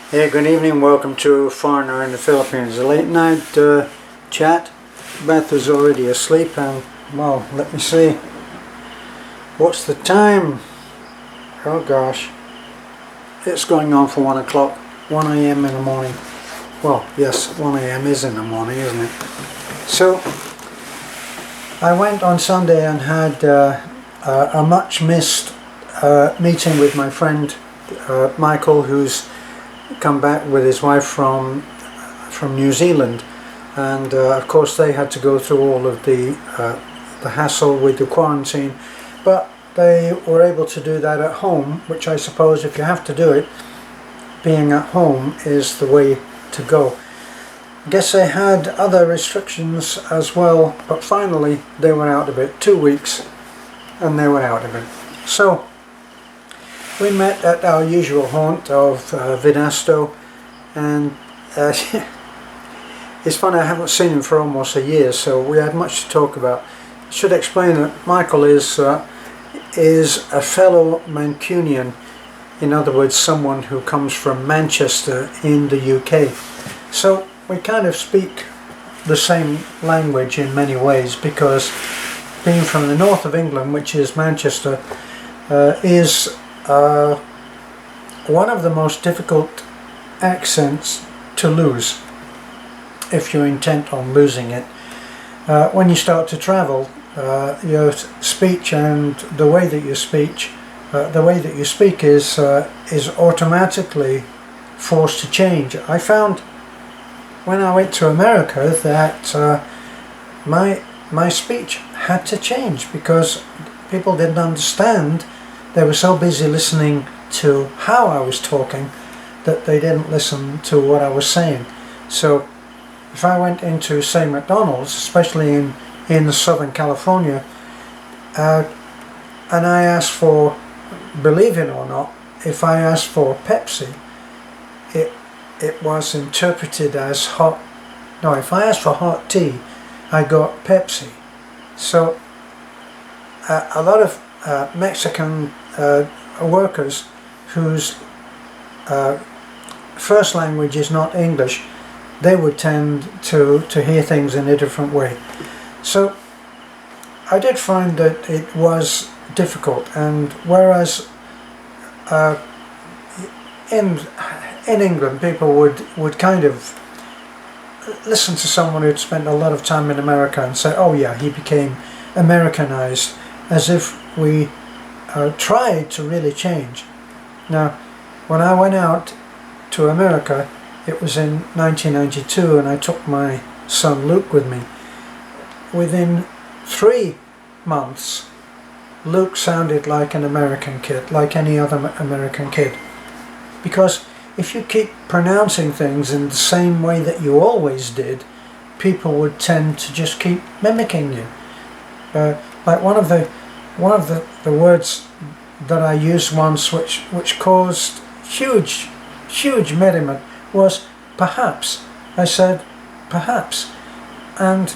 Hey, good evening. Welcome to Foreigner in the Philippines. A late night chat. Beth is already asleep and, well, let me see. What's the time? Oh gosh. It's going on for 1 o'clock. 1 a.m. in the morning. Well, yes, 1 a.m. is in the morning, isn't it? So, I went on Sunday and had a much missed meeting with my friend Michael, who's come back with his wife from New Zealand, and of course they had to go through all of the hassle with the quarantine, but they were able to do that at home, which I suppose if you have to do it, being at home is the way to go. I guess they had other restrictions as well, but finally they were out of it. 2 weeks and they were out of it. So we met at our usual haunt of Vinasto, and it's funny, I haven't seen him for almost a year, so we had much to talk about. I should explain that Michael is a fellow Mancunian, in other words someone who comes from Manchester in the UK. So we kind of speak the same language in many ways, because being from the north of England, which is Manchester, is one of the most difficult accents to lose if you're intent on losing it. When you start to travel, your speech and the way that you speak is automatically forced to change. I found when I went to America that my speech had to change because people didn't understand. They were so busy listening to how I was talking that they didn't listen to what I was saying. So if I went into, say, McDonald's, especially in Southern California, and I asked for, believe it or not, if I asked for Pepsi, it was interpreted as hot. No, if I asked for hot tea, I got Pepsi. So a lot of Mexican workers whose first language is not English, they would tend to hear things in a different way. So I did find that it was difficult, and whereas in England people would kind of listen to someone who'd spent a lot of time in America and say, oh yeah, he became Americanized, as if we tried to really change. Now, when I went out to America, it was in 1992, and I took my son Luke with me. Within 3 months, Luke sounded like an American kid, like any other American kid. Because if you keep pronouncing things in the same way that you always did, people would tend to just keep mimicking you. Like one of the words that I used once, which caused huge merriment, was perhaps. I said perhaps, and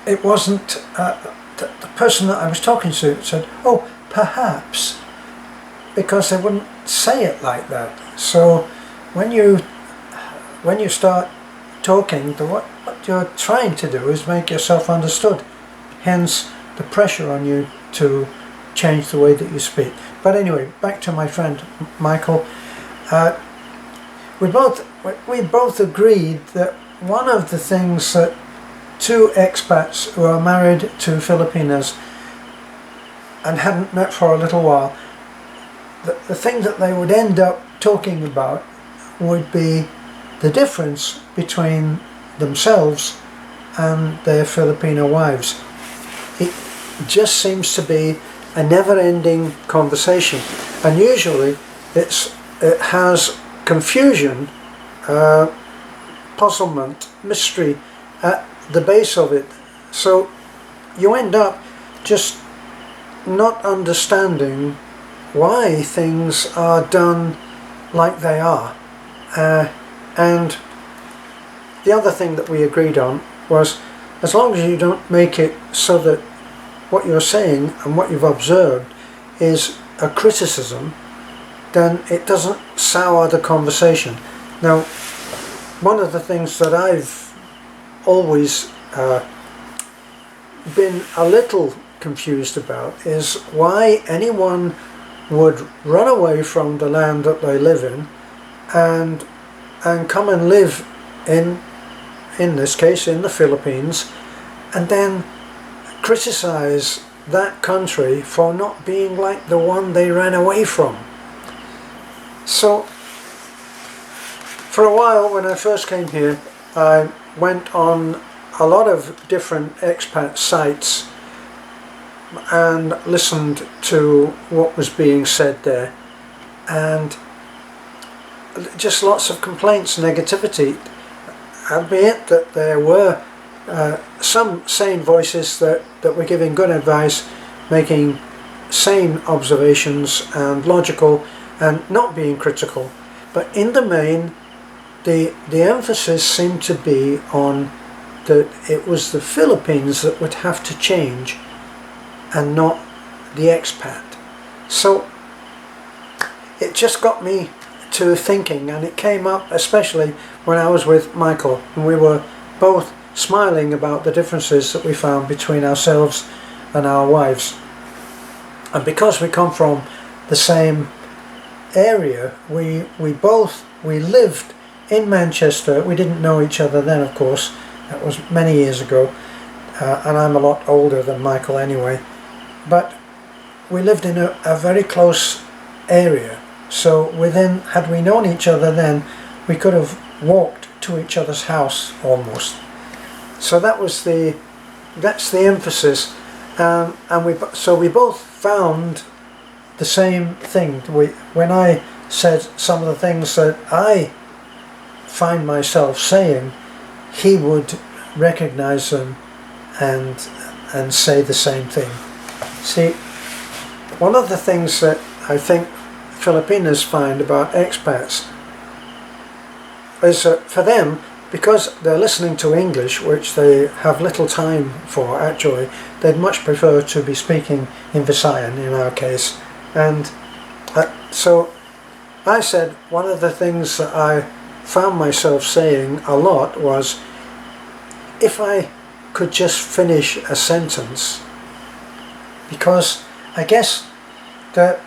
it wasn't the person that I was talking to said, oh, perhaps, because they wouldn't say it like that. So when you start talking, what you're trying to do is make yourself understood, hence the pressure on you to change the way that you speak. But anyway, back to my friend Michael. We both agreed that one of the things that two expats who are married to Filipinas and hadn't met for a little while, the thing that they would end up talking about would be the difference between themselves and their Filipino wives. It just seems to be a never-ending conversation, and usually it has confusion, puzzlement, mystery at the base of it. So you end up just not understanding why things are done like they are. And the other thing that we agreed on was, as long as you don't make it so that what you're saying and what you've observed is a criticism, then it doesn't sour the conversation. Now, one of the things that I've always been a little confused about is why anyone would run away from the land that they live in and come and live in this case in the Philippines, and then criticize that country for not being like the one they ran away from. So for a while, when I first came here, I went on a lot of different expat sites and listened to what was being said there, and just lots of complaints, negativity, albeit that there were some sane voices that were giving good advice, making sane observations and logical and not being critical. But in the main, the emphasis seemed to be on that it was the Philippines that would have to change and not the expat. So it just got me to thinking, and it came up especially when I was with Michael, and we were both smiling about the differences that we found between ourselves and our wives. And because we come from the same area, we lived in Manchester. We didn't know each other then, of course. That was many years ago, and I'm a lot older than Michael anyway. But we lived in a very close area. So had we known each other then, we could have walked to each other's house almost. So that's the emphasis, and we both found the same thing. When I said some of the things that I find myself saying, he would recognize them and say the same thing. See, one of the things that I think Filipinos find about expats is that for them, because they're listening to English, which they have little time for actually, they'd much prefer to be speaking in Visayan in our case. And so I said one of the things that I found myself saying a lot was, if I could just finish a sentence, because I guess that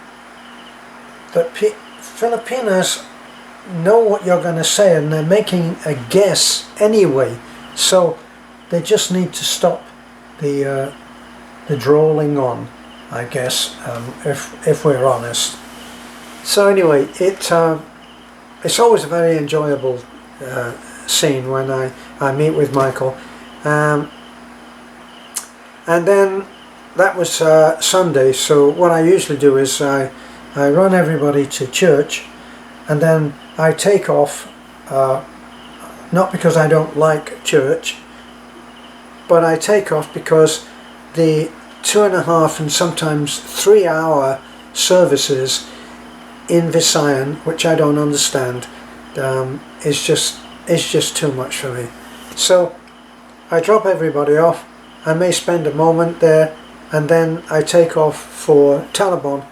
Filipinos know what you're going to say and they're making a guess anyway, so they just need to stop the drawling on, I guess, if we're honest. So anyway, it's always a very enjoyable scene when I meet with Michael, and then that was Sunday. So what I usually do is I run everybody to church, and then I take off, not because I don't like church, but I take off because the 2.5 and sometimes 3 hour services in Visayan, which I don't understand, is just too much for me. So I drop everybody off. I may spend a moment there, and then I take off for Talabon,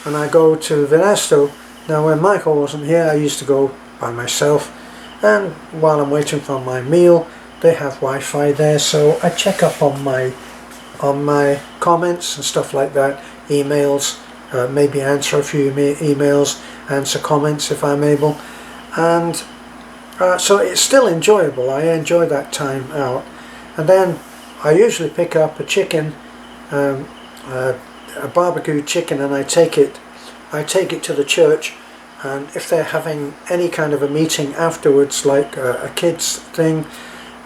and I go to Venesto. Now when Michael wasn't here, I used to go by myself, and while I'm waiting for my meal, they have Wi-Fi there, so I check up on my comments and stuff like that, emails, maybe answer a few emails, answer comments if I'm able, and so it's still enjoyable. I enjoy that time out. And then I usually pick up a chicken, a barbecued chicken, and I take it to the church. And if they're having any kind of a meeting afterwards, like a kids thing,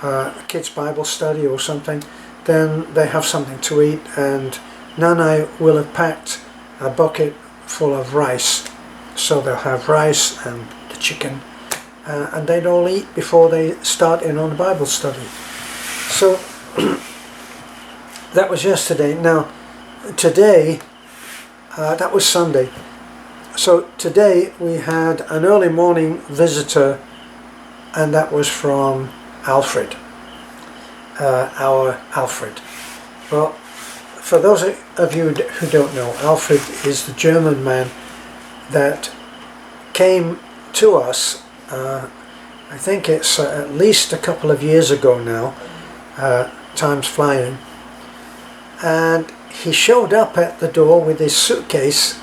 a kids Bible study or something, then they have something to eat, and Nanai will have packed a bucket full of rice. So they'll have rice and the chicken, and they'd all eat before they start in on the Bible study. So that was yesterday. Now today, that was Sunday. So today we had an early morning visitor, and that was from Alfred, our Alfred. Well, for those of you who don't know, Alfred is the German man that came to us, I think it's at least a couple of years ago now, time's flying, and he showed up at the door with his suitcase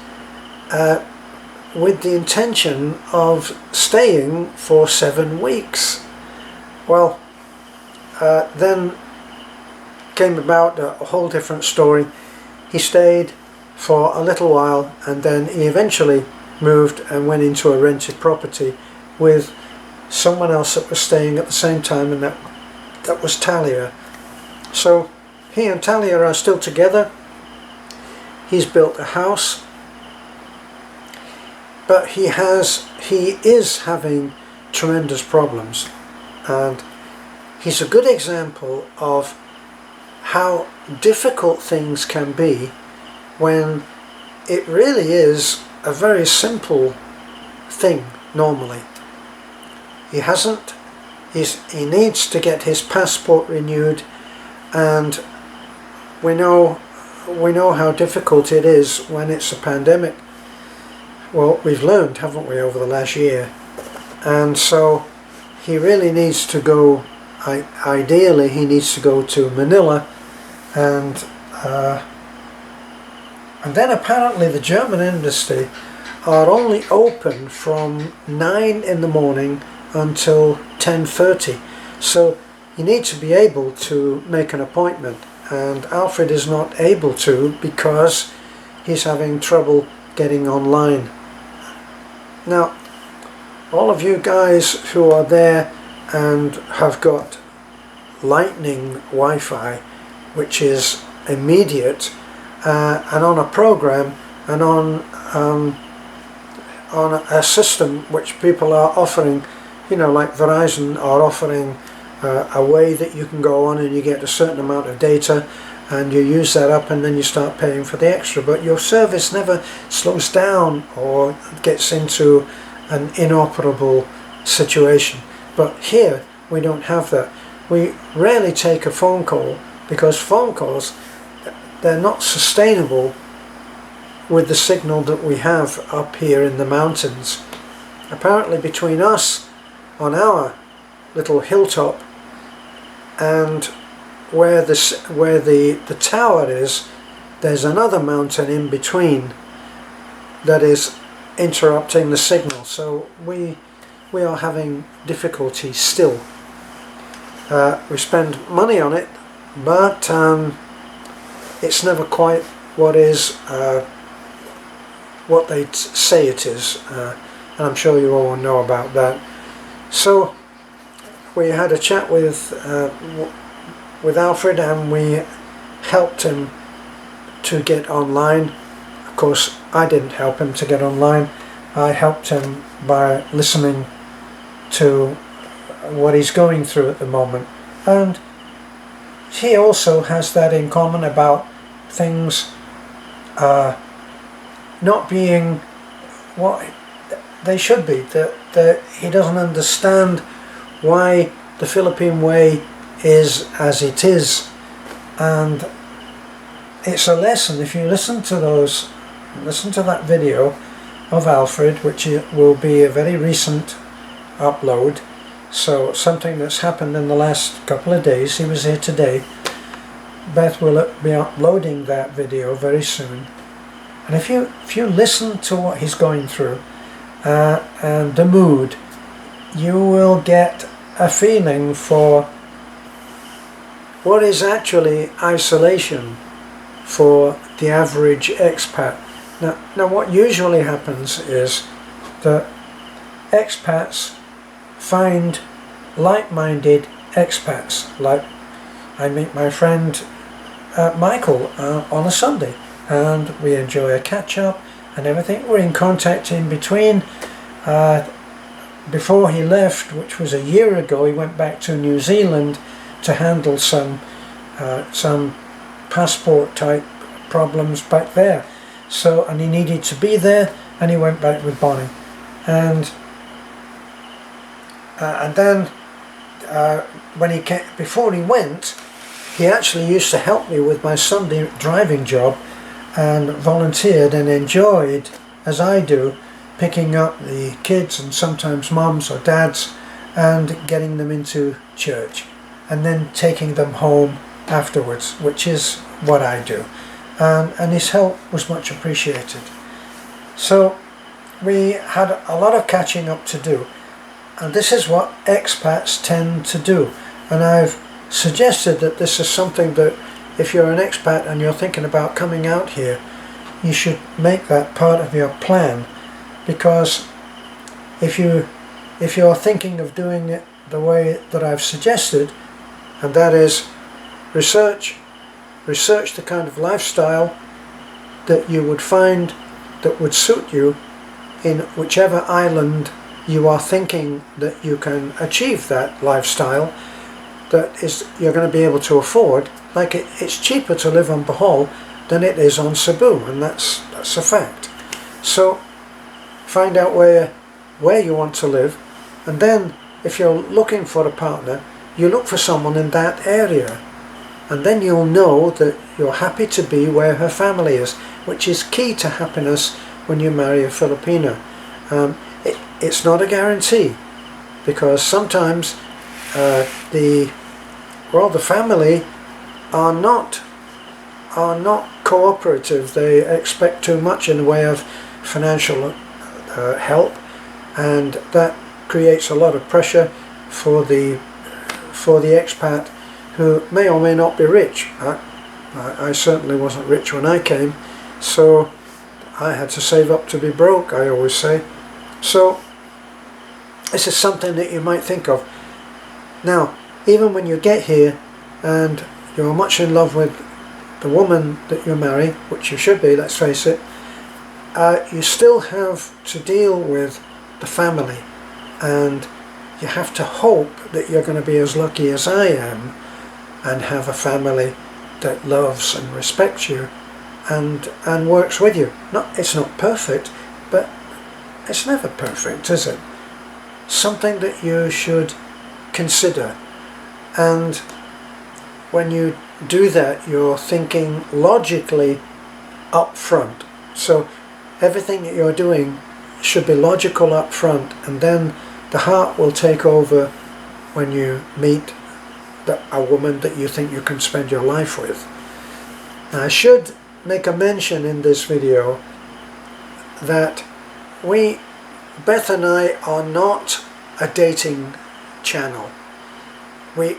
with the intention of staying for 7 weeks. Well, then came about a whole different story. He stayed for a little while, and then he eventually moved and went into a rented property with someone else that was staying at the same time, and that was Talia. So he and Talia are still together. He's built a house, but he is having tremendous problems, and he's a good example of how difficult things can be when it really is a very simple thing normally. He needs to get his passport renewed, and we know how difficult it is when it's a pandemic. Well, we've learned, haven't we, over the last year. And so he really needs to go, ideally he needs to go to Manila, and then apparently the German embassy are only open from 9 in the morning until 10:30. So you need to be able to make an appointment, and Alfred is not able to because he's having trouble getting online. Now, all of you guys who are there and have got lightning Wi-Fi, which is immediate, and on a program and on a system which people are offering, you know, like Verizon are offering a way that you can go on and you get a certain amount of data and you use that up and then you start paying for the extra, but your service never slows down or gets into an inoperable situation. But here we don't have that. We rarely take a phone call because phone calls, they're not sustainable with the signal that we have up here in the mountains. Apparently between us on our little hilltop and where the tower is, there's another mountain in between that is interrupting the signal. So we are having difficulty still. We spend money on it, but it's never quite what they say it is, and I'm sure you all know about that. So we had a chat with Alfred, and we helped him to get online. Of course, I didn't help him to get online. I helped him by listening to what he's going through at the moment, and he also has that in common about things not being what they should be, that he doesn't understand why the Philippine way is as it is, and it's a lesson. If you listen to that video of Alfred, which will be a very recent upload, so something that's happened in the last couple of days. He was here today. Beth will be uploading that video very soon, and if you listen to what he's going through and the mood, you will get a feeling for what is actually isolation for the average expat. Now what usually happens is that expats find like-minded expats. Like, I meet my friend Michael on a Sunday, and we enjoy a catch-up and everything. We're in contact in between. Before he left, which was a year ago, he went back to New Zealand to handle some passport type problems back there. So, and he needed to be there, and he went back with Bonnie. And then when he came, before he went, he actually used to help me with my Sunday driving job, and volunteered and enjoyed, as I do, picking up the kids and sometimes mums or dads and getting them into church and then taking them home afterwards, which is what I do. And his help was much appreciated. So we had a lot of catching up to do, and this is what expats tend to do. And I've suggested that this is something that if you're an expat and you're thinking about coming out here, you should make that part of your plan, because if you're thinking of doing it the way that I've suggested, and that is research the kind of lifestyle that you would find that would suit you in whichever island you are thinking that you can achieve that lifestyle, that is you're going to be able to afford. Like it's cheaper to live on Bohol than it is on Cebu, and that's a fact. So find out where you want to live, and then if you're looking for a partner, you look for someone in that area, and then you'll know that you're happy to be where her family is, which is key to happiness when you marry a Filipino. It's not a guarantee, because sometimes the family are not cooperative. They expect too much in the way of financial help, and that creates a lot of pressure for the expat, who may or may not be rich. I certainly wasn't rich when I came, so I had to save up to be broke, I always say. So this is something that you might think of. Now, even when you get here and you're much in love with the woman that you marry, which you should be, let's face it, you still have to deal with the family, and you have to hope that you're going to be as lucky as I am and have a family that loves and respects you and works with you. It's not perfect, but it's never perfect, is it? Something that you should consider. And when you do that, you're thinking logically up front. So everything that you're doing should be logical up front, and then the heart will take over when you meet a woman that you think you can spend your life with. Now, I should make a mention in this video that Beth and I are not a dating channel. We're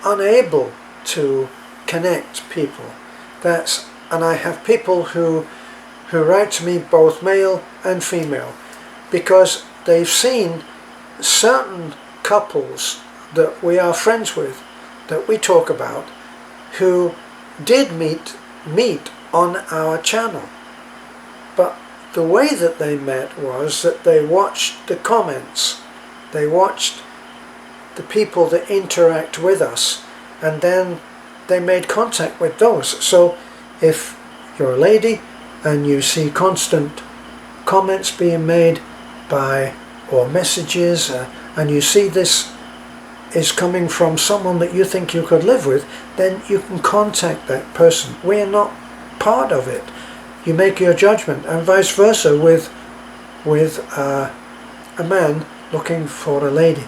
unable to connect people. And I have people who write to me, both male and female, because they've seen certain couples that we are friends with, that we talk about, who did meet on our channel. But the way that they met was that they watched the comments, they watched the people that interact with us, and then they made contact with those. So if you're a lady and you see constant comments being made or messages, and you see this is coming from someone that you think you could live with, then you can contact that person. We're not part of it. You make your judgment, and vice versa with a man looking for a lady.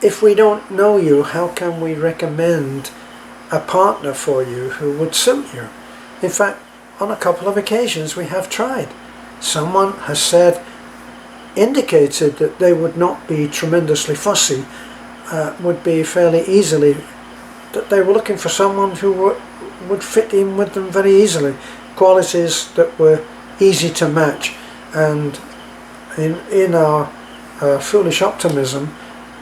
If we don't know you, how can we recommend a partner for you who would suit you? In fact, on a couple of occasions we have tried. Someone has indicated that they would not be tremendously fussy, would be fairly easily, that they were looking for someone who would fit in with them very easily, qualities that were easy to match. And in our foolish optimism,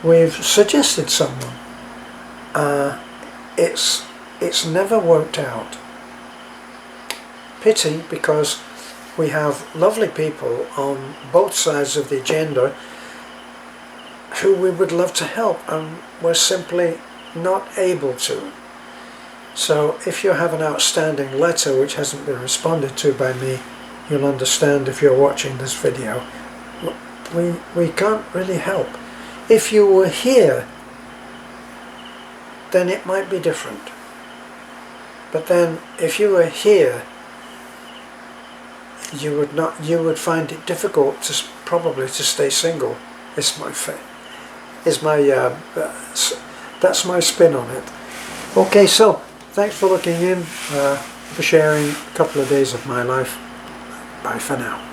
we've suggested someone. It's never worked out. Pity, because we have lovely people on both sides of the agenda who we would love to help, and we're simply not able to. So if you have an outstanding letter which hasn't been responded to by me, you'll understand if you're watching this video. We can't really help. If you were here, then it might be different. But then if you were here, you would find it difficult to probably to stay single. Is my that's my spin on it. Okay, so thanks for looking in, for sharing a couple of days of my life. Bye for now.